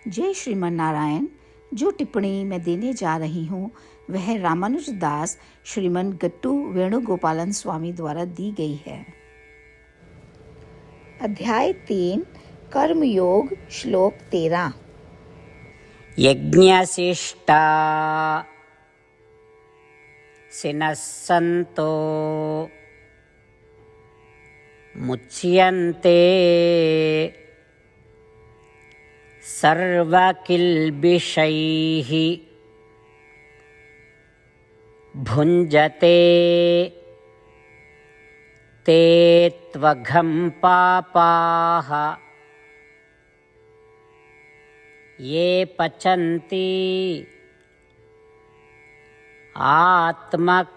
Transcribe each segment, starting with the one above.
जय श्रीमन नारायण। जो टिप्पणी मैं देने जा रही हूँ वह रामानुज दास श्रीमन गट्टू वेणुगोपालन स्वामी द्वारा दी गई है। अध्याय 3 कर्मयोग श्लोक 13। यज्ञशिष्टा सिनः सन्तो मुच्यन्ते सर्वकिल्बिषैः भुञ्जते ते त्वघं पापाः ये पचन्ति आत्मकारणात्।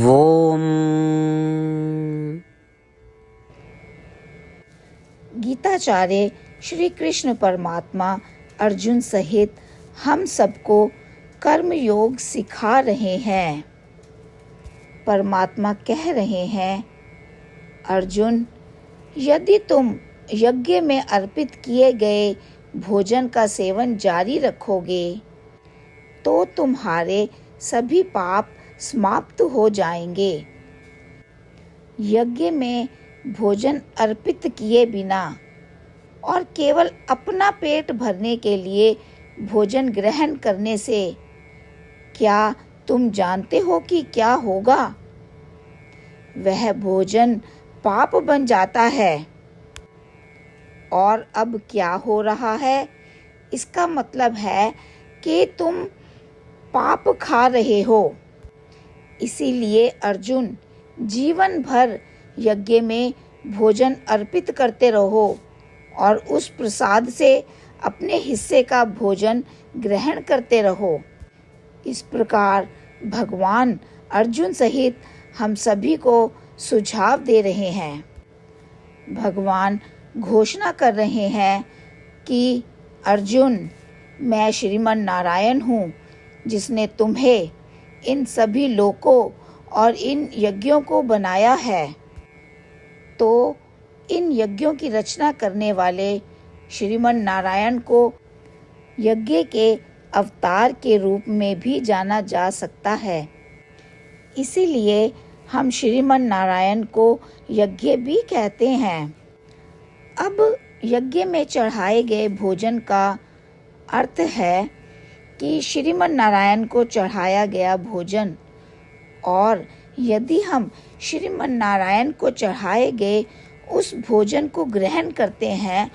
ओम। गीताचार्य श्री कृष्ण परमात्मा अर्जुन सहित हम सबको कर्म योग सिखा रहे हैं। परमात्मा कह रहे हैं, अर्जुन, यदि तुम यज्ञ में अर्पित किए गए भोजन का सेवन जारी रखोगे तो तुम्हारे सभी पाप समाप्त हो जाएंगे। यज्ञ में भोजन अर्पित किए बिना और केवल अपना पेट भरने के लिए भोजन ग्रहण करने से क्या तुम जानते हो कि क्या होगा? वह भोजन पाप बन जाता है। और अब क्या हो रहा है? इसका मतलब है कि तुम पाप खा रहे हो। इसीलिए अर्जुन, जीवन भर यज्ञ में भोजन अर्पित करते रहो और उस प्रसाद से अपने हिस्से का भोजन ग्रहण करते रहो। इस प्रकार भगवान अर्जुन सहित हम सभी को सुझाव दे रहे हैं। भगवान घोषणा कर रहे हैं कि अर्जुन, मैं श्रीमन नारायण हूँ जिसने तुम्हें, इन सभी लोकों और इन यज्ञों को बनाया है। तो इन यज्ञों की रचना करने वाले श्रीमन नारायण को यज्ञ के अवतार के रूप में भी जाना जा सकता है। इसीलिए हम श्रीमन नारायण को यज्ञ भी कहते हैं। अब यज्ञ में चढ़ाए गए भोजन का अर्थ है कि श्रीमन नारायण को चढ़ाया गया भोजन, और यदि हम श्रीमन नारायण को चढ़ाए गए उस भोजन को ग्रहण करते हैं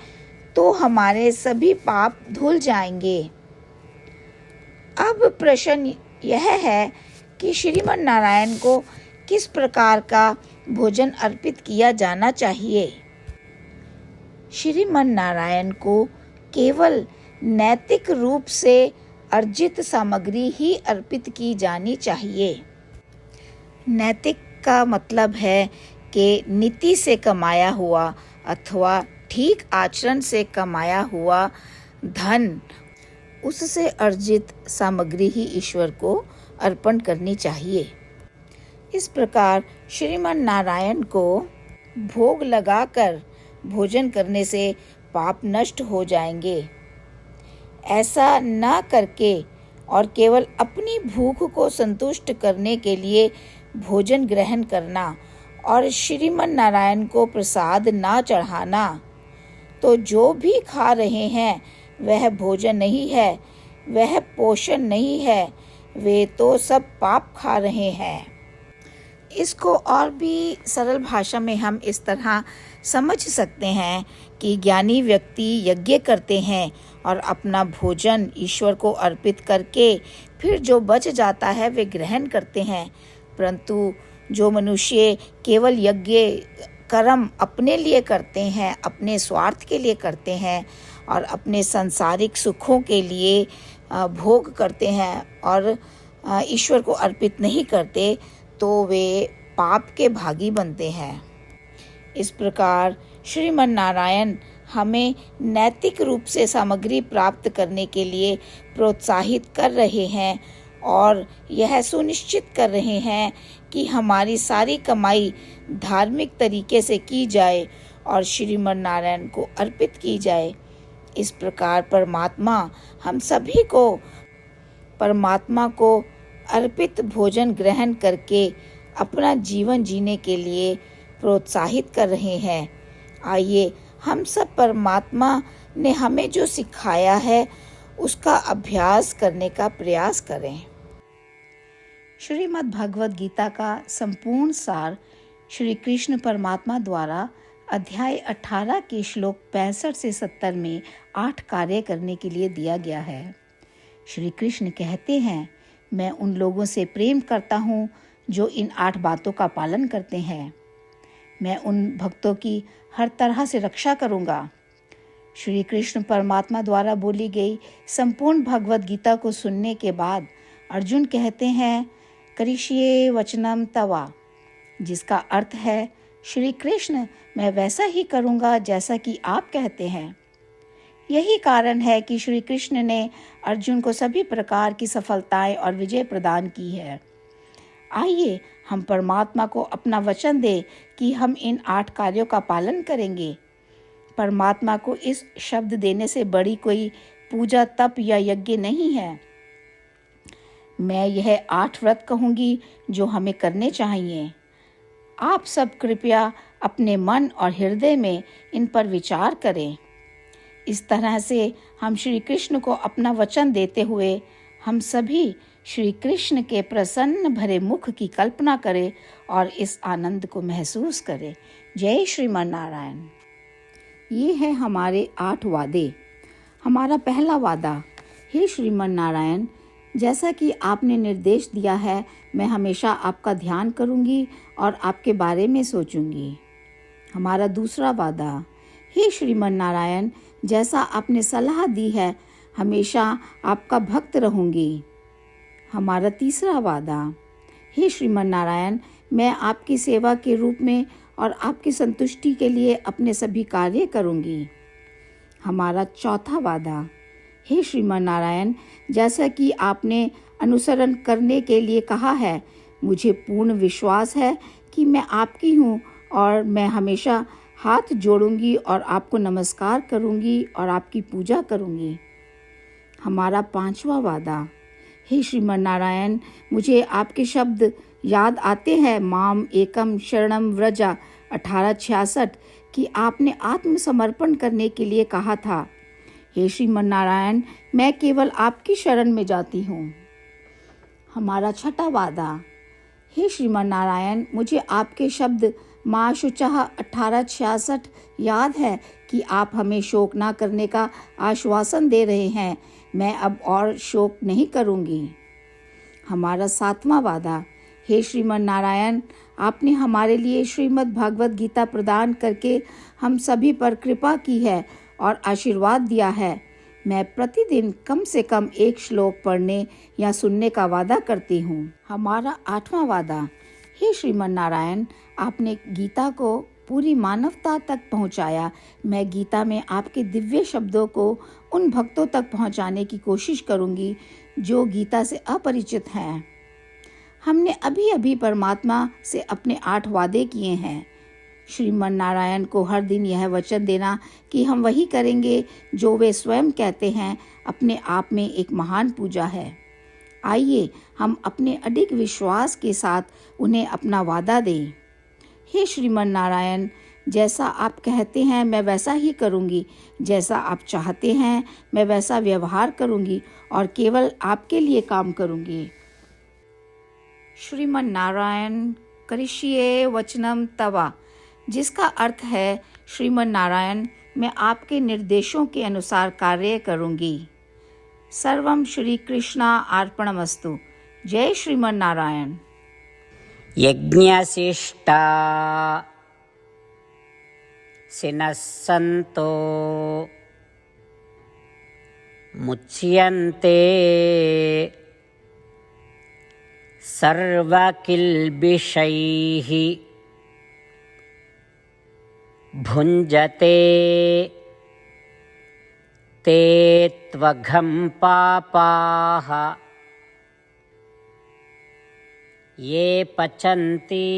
तो हमारे सभी पाप धुल जाएंगे। अब प्रश्न यह है कि श्रीमन नारायण को किस प्रकार का भोजन अर्पित किया जाना चाहिए? श्रीमन नारायण को केवल नैतिक रूप से अर्जित सामग्री ही अर्पित की जानी चाहिए। नैतिक का मतलब है कि नीति से कमाया हुआ अथवा ठीक आचरण से कमाया हुआ धन, उससे अर्जित सामग्री ही ईश्वर को अर्पण करनी चाहिए। इस प्रकार श्रीमन नारायण को भोग लगाकर भोजन करने से पाप नष्ट हो जाएंगे। ऐसा न करके और केवल अपनी भूख को संतुष्ट करने के लिए भोजन ग्रहण करना और श्रीमन नारायण को प्रसाद ना चढ़ाना, तो जो भी खा रहे हैं वह भोजन नहीं है, वह पोषण नहीं है, वे तो सब पाप खा रहे हैं। इसको और भी सरल भाषा में हम इस तरह समझ सकते हैं कि ज्ञानी व्यक्ति यज्ञ करते हैं और अपना भोजन ईश्वर को अर्पित करके फिर जो बच जाता है वे ग्रहण करते हैं। परंतु जो मनुष्य केवल यज्ञ कर्म अपने लिए करते हैं, अपने स्वार्थ के लिए करते हैं और अपने सांसारिक सुखों के लिए भोग करते हैं और ईश्वर को अर्पित नहीं करते, तो वे पाप के भागी बनते हैं। इस प्रकार श्रीमन नारायण हमें नैतिक रूप से सामग्री प्राप्त करने के लिए प्रोत्साहित कर रहे हैं और यह सुनिश्चित कर रहे हैं कि हमारी सारी कमाई धार्मिक तरीके से की जाए और श्रीमन नारायण को अर्पित की जाए। इस प्रकार परमात्मा हम सभी को परमात्मा को अर्पित भोजन ग्रहण करके अपना जीवन जीने के लिए प्रोत्साहित कर रहे हैं। आइए हम सब परमात्मा ने हमें जो सिखाया है उसका अभ्यास करने का प्रयास करें। श्रीमद् भगवद गीता का संपूर्ण सार श्री कृष्ण परमात्मा द्वारा अध्याय 18 के श्लोक 65 से 70 में 8 कार्य करने के लिए दिया गया है। श्री कृष्ण कहते हैं, मैं उन लोगों से प्रेम करता हूँ जो इन 8 बातों का पालन करते हैं। मैं उन भक्तों की हर तरह से रक्षा करूँगा। श्री कृष्ण परमात्मा द्वारा बोली गई संपूर्ण भगवद गीता को सुनने के बाद अर्जुन कहते हैं, करिष्ये वचनम तवा, जिसका अर्थ है, श्री कृष्ण मैं वैसा ही करूँगा जैसा कि आप कहते हैं। यही कारण है कि श्री कृष्ण ने अर्जुन को सभी प्रकार की सफलताएं और विजय प्रदान की है। आइए हम परमात्मा को अपना वचन दें कि हम इन 8 कार्यों का पालन करेंगे। परमात्मा को इस शब्द देने से बड़ी कोई पूजा, तप या यज्ञ नहीं है। मैं यह 8 व्रत कहूँगी जो हमें करने चाहिए। आप सब कृपया अपने मन और हृदय में इन पर विचार करें। इस तरह से हम श्री कृष्ण को अपना वचन देते हुए हम सभी श्री कृष्ण के प्रसन्न भरे मुख की कल्पना करें और इस आनंद को महसूस करें। जय श्रीमन नारायण। ये है हमारे 8 वादे। हमारा पहला वादा, हे श्रीमन नारायण, जैसा कि आपने निर्देश दिया है, मैं हमेशा आपका ध्यान करूंगी और आपके बारे में सोचूंगी। हमारा दूसरा वादा, हे श्रीमन नारायण, जैसा आपने सलाह दी है, हमेशा आपका भक्त रहूंगी। हमारा तीसरा वादा, हे श्रीमन नारायण, मैं आपकी सेवा के रूप में और आपकी संतुष्टि के लिए अपने सभी कार्य करूंगी। हमारा चौथा वादा, हे श्रीमन नारायण, जैसा कि आपने अनुसरण करने के लिए कहा है, मुझे पूर्ण विश्वास है कि मैं आपकी हूँ और मैं हमेशा हाथ जोड़ूंगी और आपको नमस्कार करूंगी और आपकी पूजा करूंगी। हमारा पांचवा वादा, हे श्रीमन नारायण, मुझे आपके शब्द याद आते हैं, माम एकम शरणम व्रजा 1866, कि आपने आत्मसमर्पण करने के लिए कहा था। हे श्रीमन नारायण, मैं केवल आपकी शरण में जाती हूँ। हमारा छठा वादा, हे श्रीमन नारायण, मुझे आपके शब्द माँ शुचः 1866 याद है कि आप हमें शोक ना करने का आश्वासन दे रहे हैं। मैं अब और शोक नहीं करूँगी। हमारा 7वां वादा, हे श्रीमन नारायण, आपने हमारे लिए श्रीमद् भागवत गीता प्रदान करके हम सभी पर कृपा की है और आशीर्वाद दिया है। मैं प्रतिदिन कम से कम 1 श्लोक पढ़ने या सुनने का वादा करती हूँ। हमारा 8वां वादा, हे श्रीमन नारायण, आपने गीता को पूरी मानवता तक पहुँचाया। मैं गीता में आपके दिव्य शब्दों को उन भक्तों तक पहुँचाने की कोशिश करूँगी जो गीता से अपरिचित हैं। हमने अभी अभी परमात्मा से अपने 8 वादे किए हैं। श्रीमन नारायण को हर दिन यह वचन देना कि हम वही करेंगे जो वे स्वयं कहते हैं, अपने आप में एक महान पूजा है। आइए हम अपने अडिग विश्वास के साथ उन्हें अपना वादा दें। हे श्रीमन नारायण, जैसा आप कहते हैं मैं वैसा ही करूँगी। जैसा आप चाहते हैं मैं वैसा व्यवहार करूँगी और केवल आपके लिए काम करूँगी। श्रीमन नारायण करिष्ये वचनम तवा, जिसका अर्थ है, श्रीमन नारायण, मैं आपके निर्देशों के अनुसार कार्य करूँगी। सर्वम श्री कृष्णा अर्पणमस्तु। जय श्रीमन नारायण। यज्ञशिष्टा सिनः सन्तो मुच्यन्ते सर्वकिल्बिषैः भुञ्जते ते त्वघं पापाः ये पचन्ति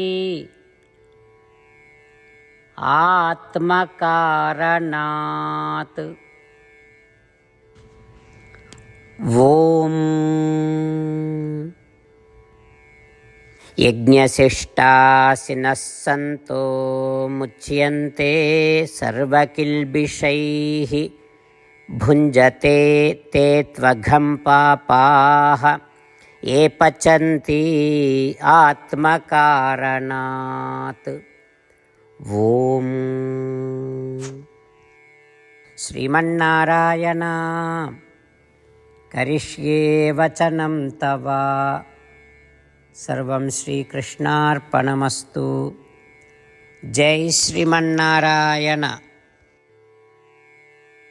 आत्मकारणात्। ॐ यज्ञशिष्टासिनः सन्तो मुच्यन्ते सर्वकिल्बिषैः भुञ्जते ते त्वघं पापाः ये पचन्ति आत्मकारणात्। ॐ श्रीमन्नारायण करिष्ये वचनं तव। सर्वं श्रीकृष्णार्पणमस्तु। जय श्रीमन्नारायण।